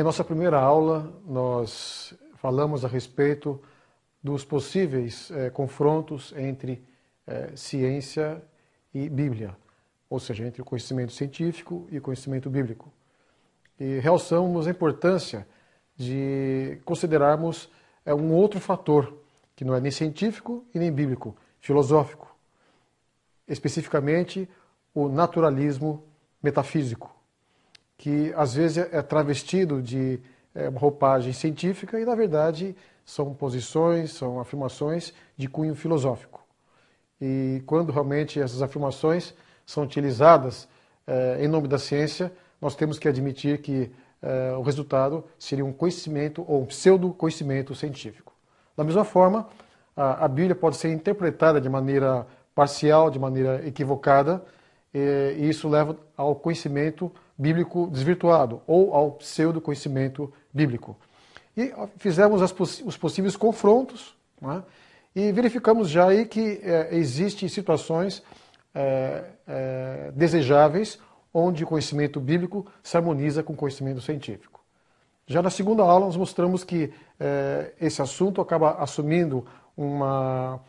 Em nossa primeira aula, nós falamos a respeito dos possíveis confrontos entre ciência e Bíblia, ou seja, entre o conhecimento científico e o conhecimento bíblico. E realçamos a importância de considerarmos um outro fator, que não é nem científico e nem bíblico, filosófico, especificamente o naturalismo metafísico, que às vezes é travestido de uma roupagem científica e, na verdade, são posições, são afirmações de cunho filosófico. E quando realmente essas afirmações são utilizadas em nome da ciência, nós temos que admitir que o resultado seria um conhecimento ou um pseudo-conhecimento científico. Da mesma forma, a Bíblia pode ser interpretada de maneira parcial, de maneira equivocada, e isso leva ao conhecimento bíblico desvirtuado, ou ao pseudo-conhecimento bíblico. E fizemos os possíveis confrontos, né? E verificamos já aí que existem situações desejáveis onde o conhecimento bíblico se harmoniza com o conhecimento científico. Já na segunda aula nós mostramos que esse assunto acaba assumindo uma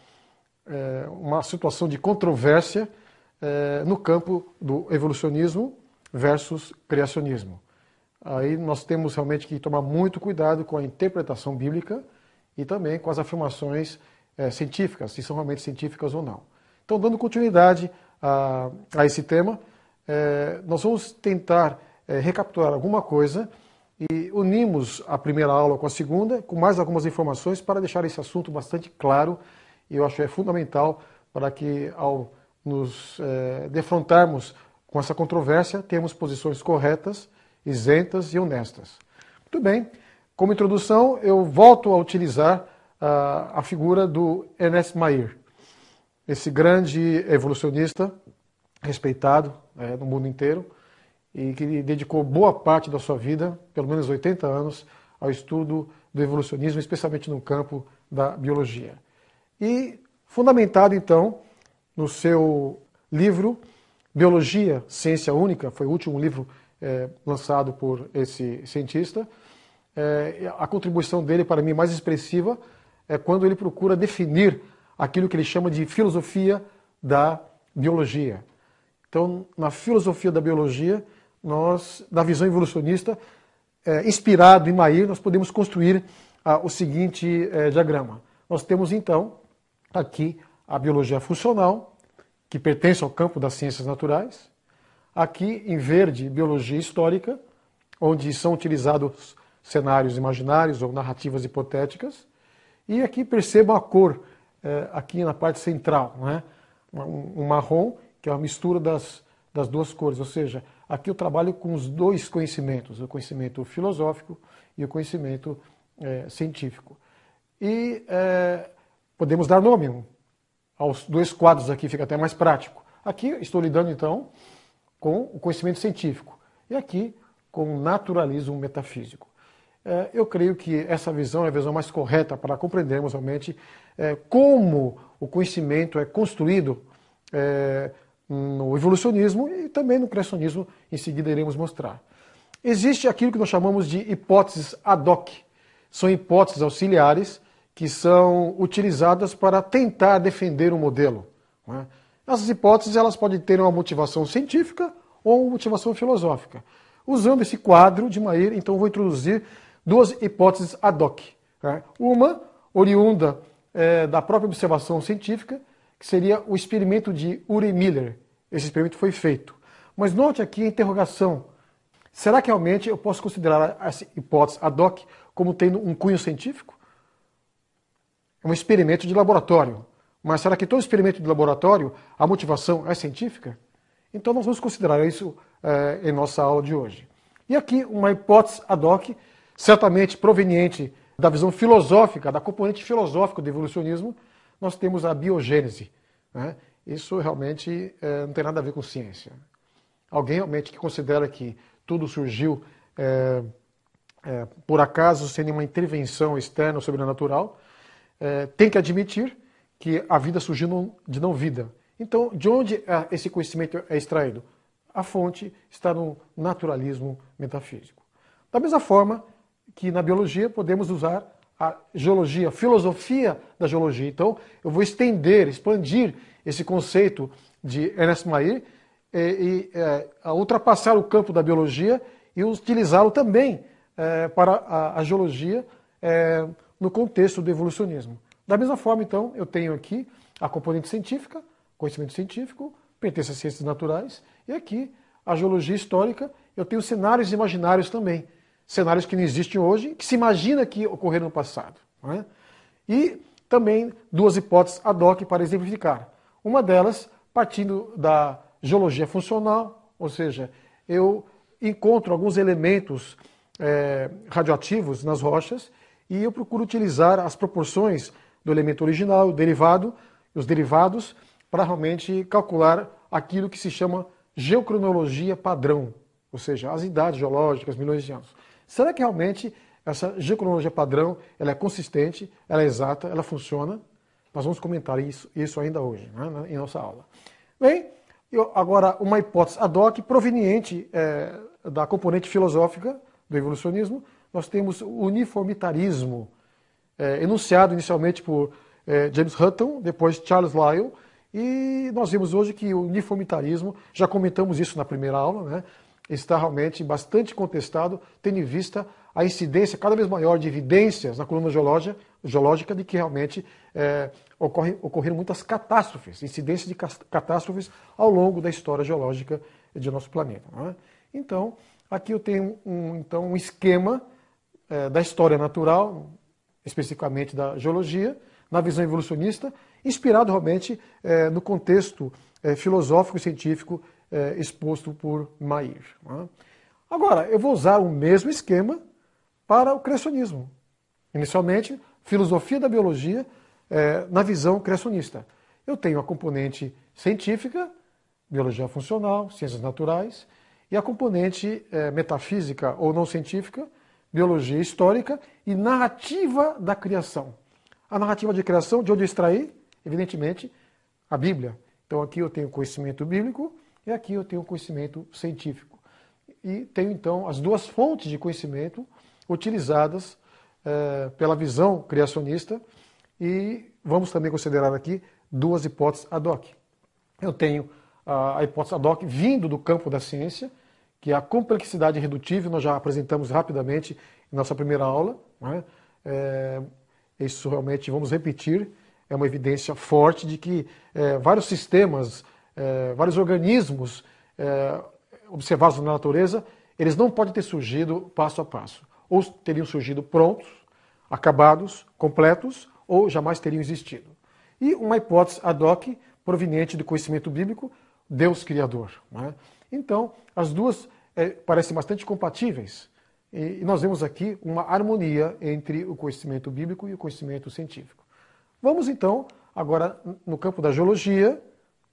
situação de controvérsia no campo do evolucionismo versus criacionismo. Aí nós temos realmente que tomar muito cuidado com a interpretação bíblica e também com as afirmações científicas, se são realmente científicas ou não. Então, dando continuidade a esse tema, nós vamos tentar recapitular alguma coisa e unimos a primeira aula com a segunda, com mais algumas informações para deixar esse assunto bastante claro, e eu acho que é fundamental para que, ao nos defrontarmos com essa controvérsia, temos posições corretas, isentas e honestas. Muito bem, como introdução, eu volto a utilizar a figura do Ernest Mayr, esse grande evolucionista, respeitado no mundo inteiro, e que dedicou boa parte da sua vida, pelo menos 80 anos, ao estudo do evolucionismo, especialmente no campo da biologia. E fundamentado, então, no seu livro Biologia, Ciência Única, foi o último livro lançado por esse cientista. A contribuição dele, para mim, mais expressiva é quando ele procura definir aquilo que ele chama de filosofia da biologia. Então, na filosofia da biologia, nós, da visão evolucionista, inspirado em Mayr, nós podemos construir o seguinte diagrama. Nós temos, então, aqui a biologia funcional, que pertence ao campo das ciências naturais. Aqui, em verde, biologia histórica, onde são utilizados cenários imaginários ou narrativas hipotéticas. E aqui percebam a cor, aqui na parte central, né? Um marrom, que é uma mistura das duas cores. Ou seja, aqui eu trabalho com os dois conhecimentos, o conhecimento filosófico e o conhecimento científico. E podemos dar nome aos dois quadros aqui, fica até mais prático. Aqui estou lidando, então, com o conhecimento científico e aqui com o naturalismo metafísico. Eu creio que essa visão é a visão mais correta para compreendermos realmente como o conhecimento é construído no evolucionismo e também no criacionismo, em seguida iremos mostrar. Existe aquilo que nós chamamos de hipóteses ad hoc. São hipóteses auxiliares que são utilizadas para tentar defender um modelo, né? Essas hipóteses elas podem ter uma motivação científica ou uma motivação filosófica. Usando esse quadro de Mayr, então vou introduzir duas hipóteses ad hoc, né? Uma oriunda da própria observação científica, que seria o experimento de Urey-Miller. Esse experimento foi feito. Mas note aqui a interrogação. Será que realmente eu posso considerar essa hipótese ad hoc como tendo um cunho científico? É um experimento de laboratório. Mas será que todo experimento de laboratório, a motivação é científica? Então nós vamos considerar isso em nossa aula de hoje. E aqui uma hipótese ad hoc, certamente proveniente da visão filosófica, da componente filosófica do evolucionismo, nós temos a biogênese, né? Isso realmente não tem nada a ver com ciência. Alguém realmente que considera que tudo surgiu por acaso, sem nenhuma intervenção externa ou sobrenatural, tem que admitir que a vida surgiu de não vida. Então, de onde esse conhecimento é extraído? A fonte está no naturalismo metafísico. Da mesma forma que na biologia podemos usar a geologia, a filosofia da geologia. Então, eu vou expandir esse conceito de Ernest Mayr a ultrapassar o campo da biologia e utilizá-lo também para a geologia no contexto do evolucionismo. Da mesma forma, então, eu tenho aqui a componente científica, conhecimento científico, pertence às ciências naturais, e aqui a geologia histórica, eu tenho cenários imaginários também. Cenários que não existem hoje, que se imagina que ocorreram no passado. Não é? E também duas hipóteses ad hoc para exemplificar. Uma delas, partindo da geologia funcional, ou seja, eu encontro alguns elementos radioativos nas rochas e eu procuro utilizar as proporções do elemento original, o derivado, os derivados, para realmente calcular aquilo que se chama geocronologia padrão, ou seja, as idades geológicas, milhões de anos. Será que realmente essa geocronologia padrão ela é consistente, ela é exata, ela funciona? Nós vamos comentar isso ainda hoje, né, em nossa aula. Bem, agora uma hipótese ad hoc proveniente da componente filosófica do evolucionismo, nós temos o uniformitarismo, enunciado inicialmente por James Hutton, depois Charles Lyell, e nós vimos hoje que o uniformitarismo, já comentamos isso na primeira aula, né, está realmente bastante contestado, tendo em vista a incidência cada vez maior de evidências na coluna geológica de que realmente ocorreram muitas catástrofes, incidências de catástrofes ao longo da história geológica de nosso planeta. Né? Então, aqui eu tenho um esquema da história natural, especificamente da geologia, na visão evolucionista, inspirado realmente no contexto filosófico e científico exposto por Mayr. Né? Agora, eu vou usar o mesmo esquema para o criacionismo. Inicialmente, filosofia da biologia na visão criacionista. Eu tenho a componente científica, biologia funcional, ciências naturais, e a componente metafísica ou não científica, biologia histórica e narrativa da criação. A narrativa de criação, de onde eu extraí? Evidentemente, a Bíblia. Então aqui eu tenho conhecimento bíblico e aqui eu tenho conhecimento científico. E tenho então as duas fontes de conhecimento utilizadas pela visão criacionista e vamos também considerar aqui duas hipóteses ad hoc. Eu tenho a hipótese ad hoc vindo do campo da ciência, que é a complexidade redutível, nós já apresentamos rapidamente em nossa primeira aula. Né? Isso realmente, vamos repetir, é uma evidência forte de que vários sistemas, vários organismos observados na natureza, eles não podem ter surgido passo a passo. Ou teriam surgido prontos, acabados, completos, ou jamais teriam existido. E uma hipótese ad hoc proveniente do conhecimento bíblico, Deus Criador. Né? Então, as duas parecem bastante compatíveis. E nós vemos aqui uma harmonia entre o conhecimento bíblico e o conhecimento científico. Vamos então, agora, no campo da geologia,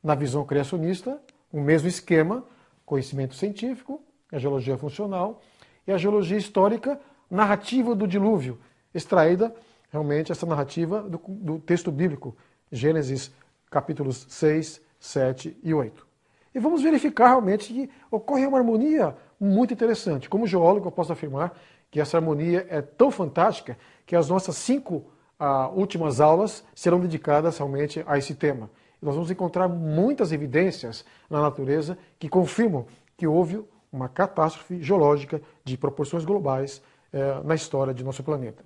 na visão criacionista, o mesmo esquema, conhecimento científico, a geologia funcional, e a geologia histórica, narrativa do dilúvio, extraída, realmente, essa narrativa do texto bíblico, Gênesis capítulos 6, 7 e 8. E vamos verificar realmente que ocorre uma harmonia muito interessante. Como geólogo, eu posso afirmar que essa harmonia é tão fantástica que as nossas 5 últimas aulas serão dedicadas realmente a esse tema. E nós vamos encontrar muitas evidências na natureza que confirmam que houve uma catástrofe geológica de proporções globais na história de nosso planeta.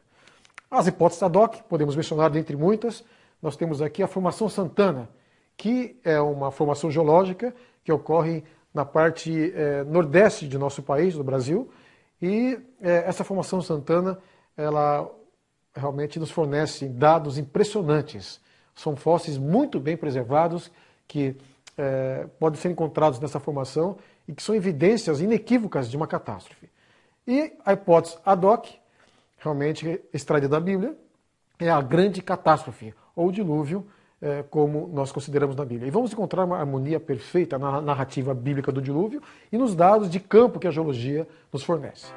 As hipóteses ad hoc, podemos mencionar dentre muitas, nós temos aqui a formação Santana, que é uma formação geológica que ocorre na parte nordeste de nosso país, do Brasil, e essa formação Santana, ela realmente nos fornece dados impressionantes. São fósseis muito bem preservados que podem ser encontrados nessa formação e que são evidências inequívocas de uma catástrofe. E a hipótese ad hoc, realmente extraída da Bíblia, é a grande catástrofe, ou dilúvio, como nós consideramos na Bíblia. E vamos encontrar uma harmonia perfeita na narrativa bíblica do dilúvio e nos dados de campo que a geologia nos fornece.